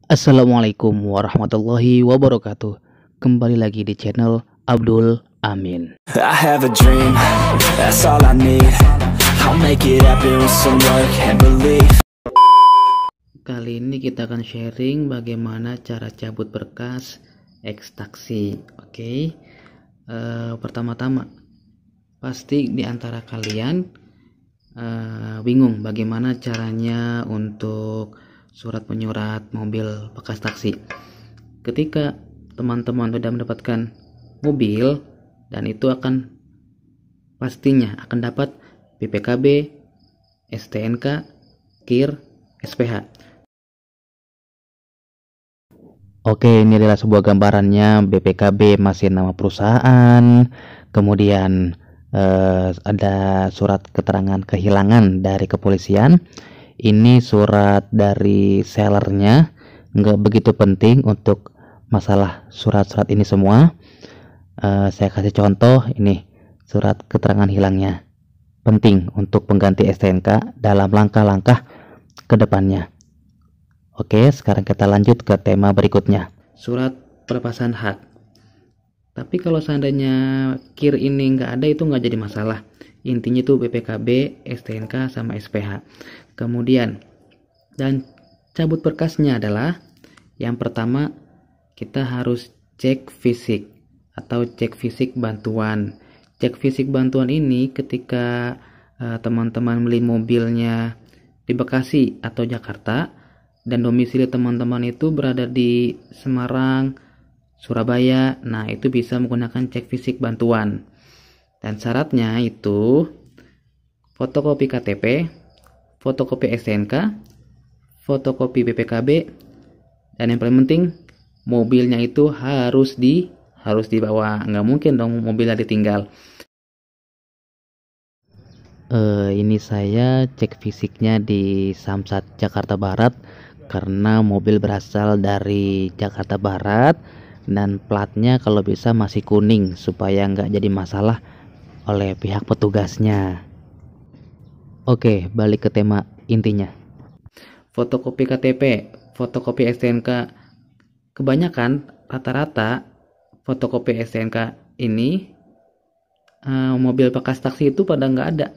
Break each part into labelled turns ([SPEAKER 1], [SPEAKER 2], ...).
[SPEAKER 1] Assalamualaikum warahmatullahi wabarakatuh. Kembali lagi di channel Abdul Amin.
[SPEAKER 2] I have a dream, that's all I need. I'll make it happen with some work and belief.
[SPEAKER 1] Kali ini kita akan sharing bagaimana cara cabut berkas ekstraksi. Oke. Pertama-tama, pasti di antara kalian bingung bagaimana caranya untuk surat menyurat mobil bekas taksi. Ketika teman-teman sudah mendapatkan mobil, dan itu pastinya akan dapat BPKB, STNK, KIR, SPH. Oke, ini adalah sebuah gambarannya. BPKB masih nama perusahaan, kemudian ada surat keterangan kehilangan dari kepolisian. Ini surat dari sellernya, nggak begitu penting untuk masalah surat-surat ini semua. Saya kasih contoh, ini surat keterangan hilangnya, penting untuk pengganti STNK dalam langkah-langkah ke depannya. Oke, sekarang kita lanjut ke tema berikutnya, surat pelepasan hak. Tapi kalau seandainya KIR ini nggak ada, itu nggak jadi masalah. Intinya itu BPKB, STNK, sama SPH. Kemudian, dan cabut berkasnya adalah, yang pertama kita harus cek fisik atau cek fisik bantuan. Cek fisik bantuan ini ketika teman-teman beli mobilnya di Bekasi atau Jakarta, dan domisili teman-teman itu berada di Semarang, Surabaya, nah itu bisa menggunakan cek fisik bantuan. Dan syaratnya itu fotokopi KTP, fotokopi STNK, fotokopi BPKB, dan yang paling penting mobilnya itu harus dibawa. Nggak mungkin dong mobilnya ditinggal. Ini saya cek fisiknya di Samsat Jakarta Barat karena mobil berasal dari Jakarta Barat, dan platnya kalau bisa masih kuning supaya nggak jadi masalah oleh pihak petugasnya. Oke, balik ke tema intinya. Fotokopi KTP, fotokopi STNK. Kebanyakan rata-rata fotokopi STNK ini mobil bekas taksi itu pada nggak ada.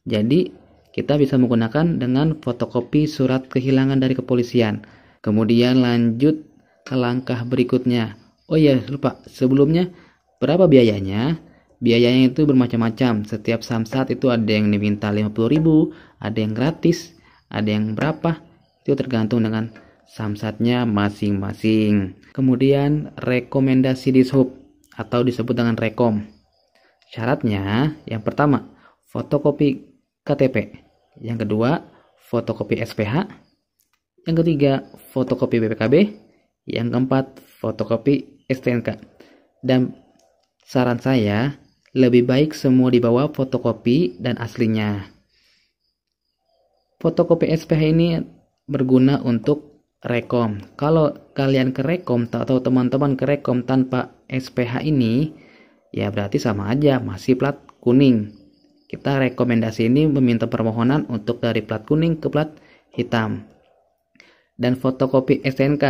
[SPEAKER 1] Jadi kita bisa menggunakan dengan fotokopi surat kehilangan dari kepolisian. Kemudian lanjut ke langkah berikutnya. Oh iya, lupa. Sebelumnya, berapa biayanya? Biayanya itu bermacam-macam. Setiap samsat itu ada yang diminta 50.000, ada yang gratis, ada yang berapa. Itu tergantung dengan samsatnya masing-masing. Kemudian rekomendasi dishub atau disebut dengan rekom. Syaratnya, yang pertama, fotokopi KTP. Yang kedua, fotokopi SPH. Yang ketiga, fotokopi BPKB. Yang keempat, fotokopi STNK. Dan saran saya, lebih baik semua dibawa fotokopi dan aslinya. Fotokopi SPH ini berguna untuk rekom. Kalau kalian ke rekom atau teman-teman ke rekom tanpa SPH ini, ya berarti sama aja, masih plat kuning. Kita rekomendasi ini meminta permohonan untuk dari plat kuning ke plat hitam. Dan fotokopi STNK,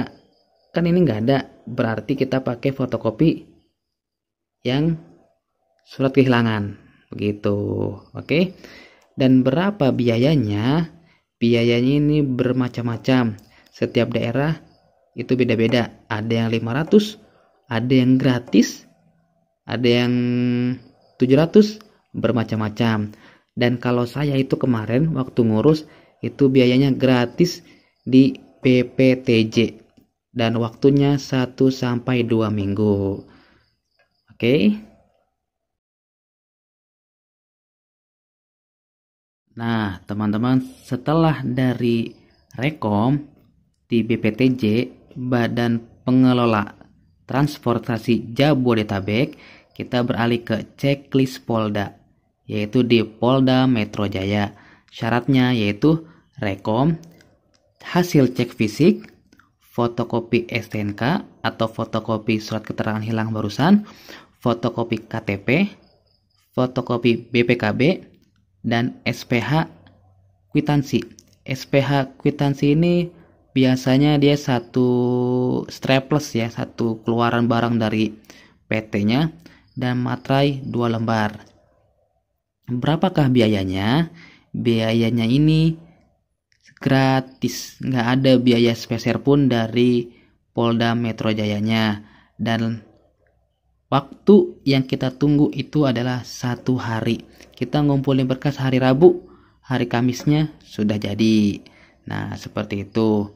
[SPEAKER 1] kan ini nggak ada, berarti kita pakai fotokopi yang surat kehilangan, begitu. Oke. Dan berapa biayanya? Biayanya ini bermacam-macam. Setiap daerah itu beda-beda. Ada yang 500, ada yang gratis, ada yang 700, bermacam-macam. Dan kalau saya itu kemarin waktu ngurus itu biayanya gratis di PPTJ dan waktunya 1-2 minggu. Oke. Nah, teman-teman, setelah dari rekom di BPTJ, Badan Pengelola Transportasi Jabodetabek, kita beralih ke checklist Polda, yaitu di Polda Metro Jaya. Syaratnya yaitu rekom, hasil cek fisik, fotokopi STNK atau fotokopi surat keterangan hilang barusan, fotokopi KTP, fotokopi BPKB, dan SPH kwitansi. SPH kwitansi ini biasanya dia satu strapless ya, satu keluaran barang dari PT-nya, dan materai 2 lembar. Berapakah biayanya? Biayanya ini gratis, nggak ada biaya speser pun dari Polda Metro Jayanya, dan waktu yang kita tunggu itu adalah 1 hari. Kita ngumpulin berkas hari Rabu, hari Kamisnya sudah jadi. Nah, seperti itu.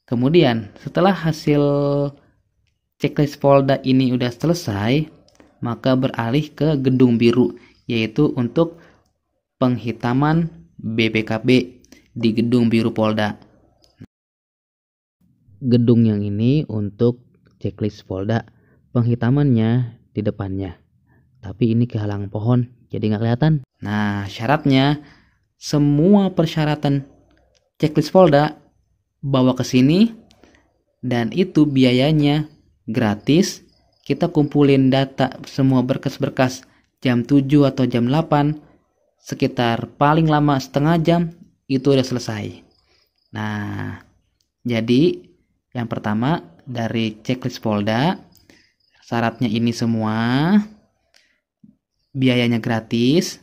[SPEAKER 1] Kemudian setelah hasil checklist Polda ini udah selesai, maka beralih ke gedung biru, yaitu untuk penghitaman BPKB di gedung biru Polda. Gedung yang ini untuk checklist Polda, penghitamannya di depannya, tapi ini kehalang pohon jadi nggak kelihatan. Nah, syaratnya semua persyaratan checklist Polda bawa ke sini, dan itu biayanya gratis. Kita kumpulin data semua berkas-berkas jam 7 atau jam 8, sekitar paling lama setengah jam itu udah selesai. Nah, jadi yang pertama dari checklist Polda, syaratnya ini semua, biayanya gratis,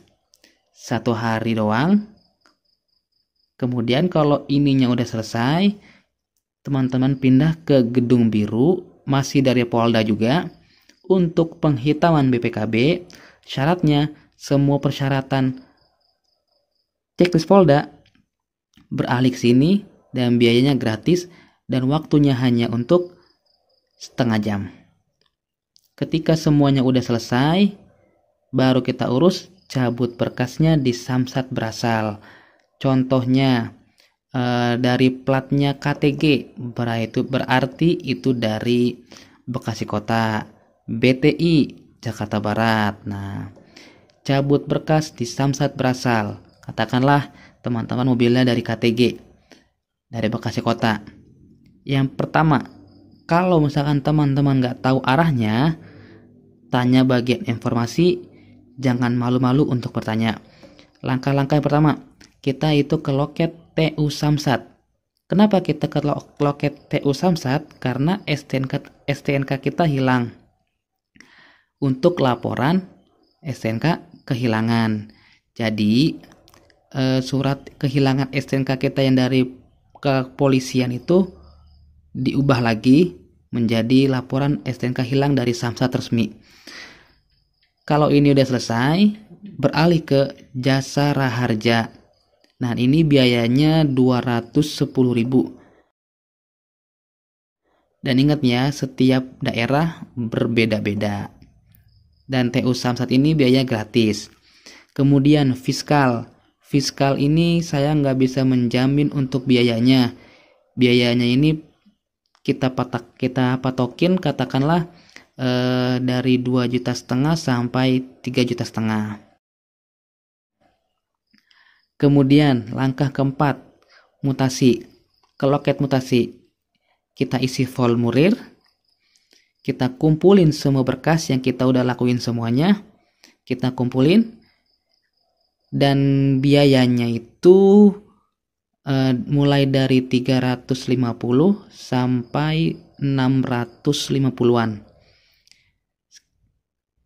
[SPEAKER 1] 1 hari doang. Kemudian kalau ininya udah selesai, teman-teman pindah ke gedung biru, masih dari Polda juga. Untuk penghitaman BPKB, syaratnya semua persyaratan checklist Polda beralih ke sini, dan biayanya gratis, dan waktunya hanya untuk setengah jam. Ketika semuanya udah selesai, baru kita urus cabut berkasnya di Samsat berasal. Contohnya dari platnya KTG, berarti itu dari Bekasi Kota, BTI Jakarta Barat. Nah, cabut berkas di Samsat berasal. Katakanlah teman-teman mobilnya dari KTG, dari Bekasi Kota. Yang pertama, kalau misalkan teman-teman nggak tahu arahnya, tanya bagian informasi, jangan malu-malu untuk bertanya. Langkah-langkah yang pertama, kita itu ke loket TU Samsat. Kenapa kita ke loket TU Samsat? Karena STNK kita hilang. Untuk laporan STNK kehilangan. Jadi surat kehilangan STNK kita yang dari kepolisian itu diubah lagi menjadi laporan STNK hilang dari Samsat resmi. Kalau ini udah selesai, beralih ke jasa raharja. Nah, ini biayanya 210.000. Dan ingat ya, setiap daerah berbeda-beda. Dan TU Samsat ini biaya gratis. Kemudian fiskal. Fiskal ini saya nggak bisa menjamin untuk biayanya. Biayanya ini kita patokin, katakanlah dari 2,5 juta sampai 3,5 juta. Kemudian langkah keempat, mutasi. Ke loket mutasi, kita isi formulir, kita kumpulin semua berkas yang kita udah lakuin semuanya, kita kumpulin, dan biayanya itu mulai dari 350 sampai 650-an.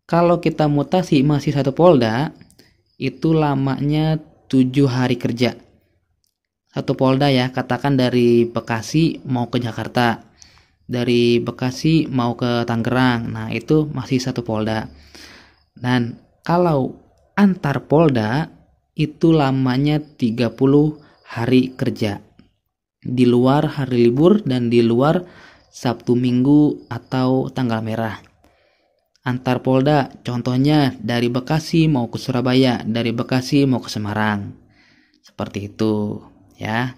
[SPEAKER 1] Kalau kita mutasi masih satu Polda, itu lamanya 7 hari kerja. Satu Polda ya, katakan dari Bekasi mau ke Jakarta, dari Bekasi mau ke Tangerang. Nah, itu masih satu Polda. Dan kalau antar Polda itu lamanya 30 hari kerja. Di luar hari libur dan di luar Sabtu Minggu atau tanggal merah. Antar Polda, contohnya dari Bekasi mau ke Surabaya, dari Bekasi mau ke Semarang. Seperti itu, ya.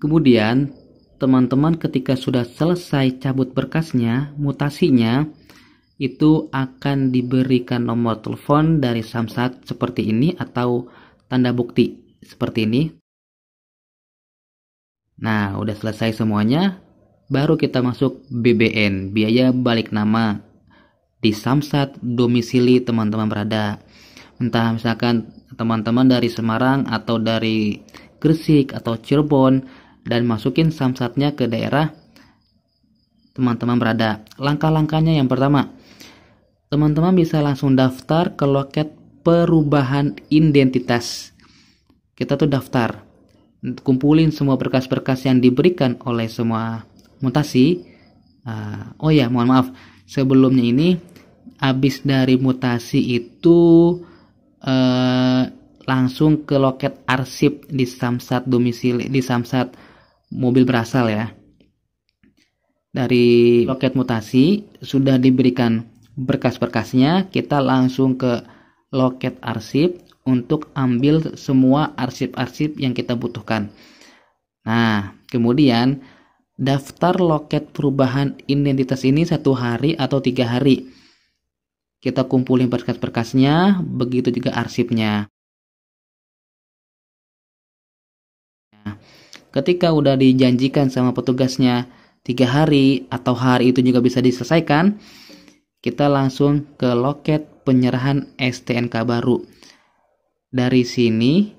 [SPEAKER 1] Kemudian, teman-teman ketika sudah selesai cabut berkasnya, mutasinya, itu akan diberikan nomor telepon dari Samsat seperti ini atau tanda bukti seperti ini. Nah, udah selesai semuanya, baru kita masuk BBN, biaya balik nama. Di Samsat domisili teman-teman berada. Entah misalkan teman-teman dari Semarang atau dari Gresik atau Cirebon, dan masukin samsatnya ke daerah teman-teman berada. Langkah-langkahnya yang pertama, teman-teman bisa langsung daftar ke loket perubahan identitas. Kita tuh daftar, kumpulin semua berkas-berkas yang diberikan oleh semua mutasi. Oh ya, mohon maaf, sebelumnya ini habis dari mutasi itu langsung ke loket arsip di samsat domisili, di samsat mobil berasal ya. Dari loket mutasi sudah diberikan berkas-berkasnya, kita langsung ke loket arsip untuk ambil semua arsip-arsip yang kita butuhkan. Nah, kemudian daftar loket perubahan identitas ini 1 hari atau 3 hari. Kita kumpulin berkas-berkasnya, begitu juga arsipnya. Ketika udah dijanjikan sama petugasnya 3 hari atau hari itu juga bisa diselesaikan, kita langsung ke loket penyerahan STNK baru. Dari sini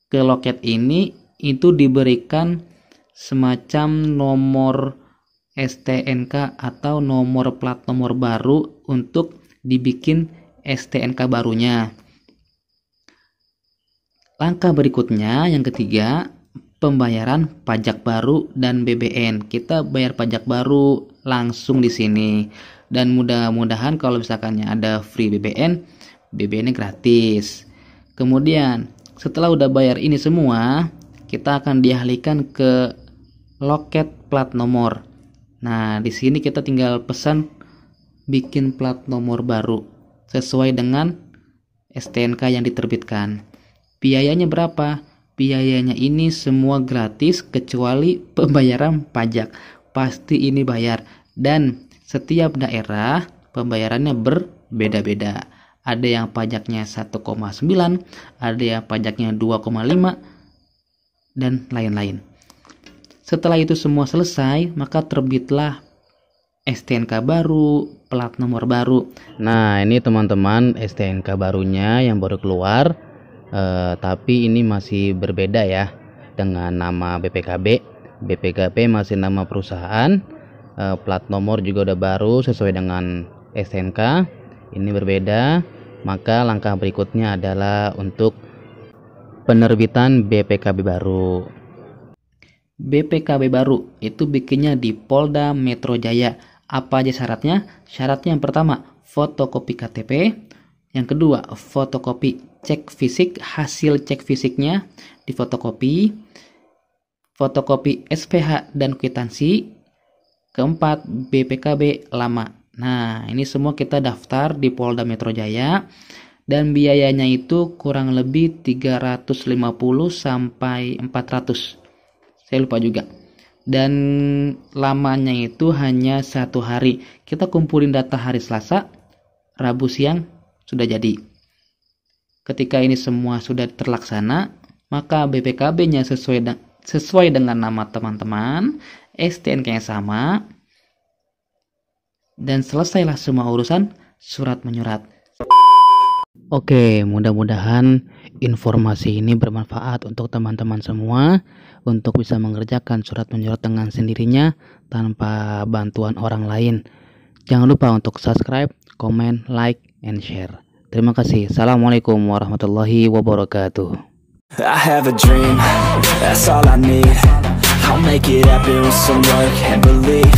[SPEAKER 1] ke loket ini itu diberikan semacam nomor STNK atau nomor plat nomor baru untuk dibikin STNK barunya. Langkah berikutnya yang ketiga, pembayaran pajak baru dan BBN. Kita bayar pajak baru langsung di sini, dan mudah-mudahan kalau misalkan ada free BBN, BBN-nya gratis. Kemudian setelah udah bayar ini semua, kita akan dialihkan ke loket plat nomor. Nah, di sini kita tinggal pesan bikin plat nomor baru sesuai dengan STNK yang diterbitkan. Biayanya berapa? Biayanya ini semua gratis kecuali pembayaran pajak. Pasti ini bayar, dan setiap daerah pembayarannya berbeda-beda. Ada yang pajaknya 1,9, ada yang pajaknya 2,5, dan lain-lain. Setelah itu semua selesai, maka terbitlah STNK baru, plat nomor baru.
[SPEAKER 3] Nah, ini teman-teman STNK barunya yang baru keluar, tapi ini masih berbeda ya dengan nama BPKB. BPKB masih nama perusahaan, plat nomor juga udah baru sesuai dengan STNK. Ini berbeda, maka langkah berikutnya adalah untuk penerbitan BPKB baru.
[SPEAKER 1] BPKB baru itu bikinnya di Polda Metro Jaya. Apa aja syaratnya? Syaratnya yang pertama, fotokopi KTP. Yang kedua, fotokopi cek fisik, hasil cek fisiknya difotokopi. Fotokopi SPH dan kwitansi. Keempat, BPKB lama. Nah, ini semua kita daftar di Polda Metro Jaya, dan biayanya itu kurang lebih 350 sampai 400. Saya lupa juga. Dan lamanya itu hanya 1 hari. Kita kumpulin data hari Selasa, Rabu siang sudah jadi. Ketika ini semua sudah terlaksana, maka BPKB-nya sesuai dengan nama teman-teman, STNK-nya sama, dan selesailah semua urusan surat menyurat.
[SPEAKER 3] Oke, mudah-mudahan informasi ini bermanfaat untuk teman-teman semua untuk bisa mengerjakan surat menyurat dengan sendirinya tanpa bantuan orang lain. Jangan lupa untuk subscribe, komen, like, and share. Terima kasih. Assalamualaikum warahmatullahi wabarakatuh.
[SPEAKER 2] I have a dream, that's all I need. I'll make it happen with some work and belief.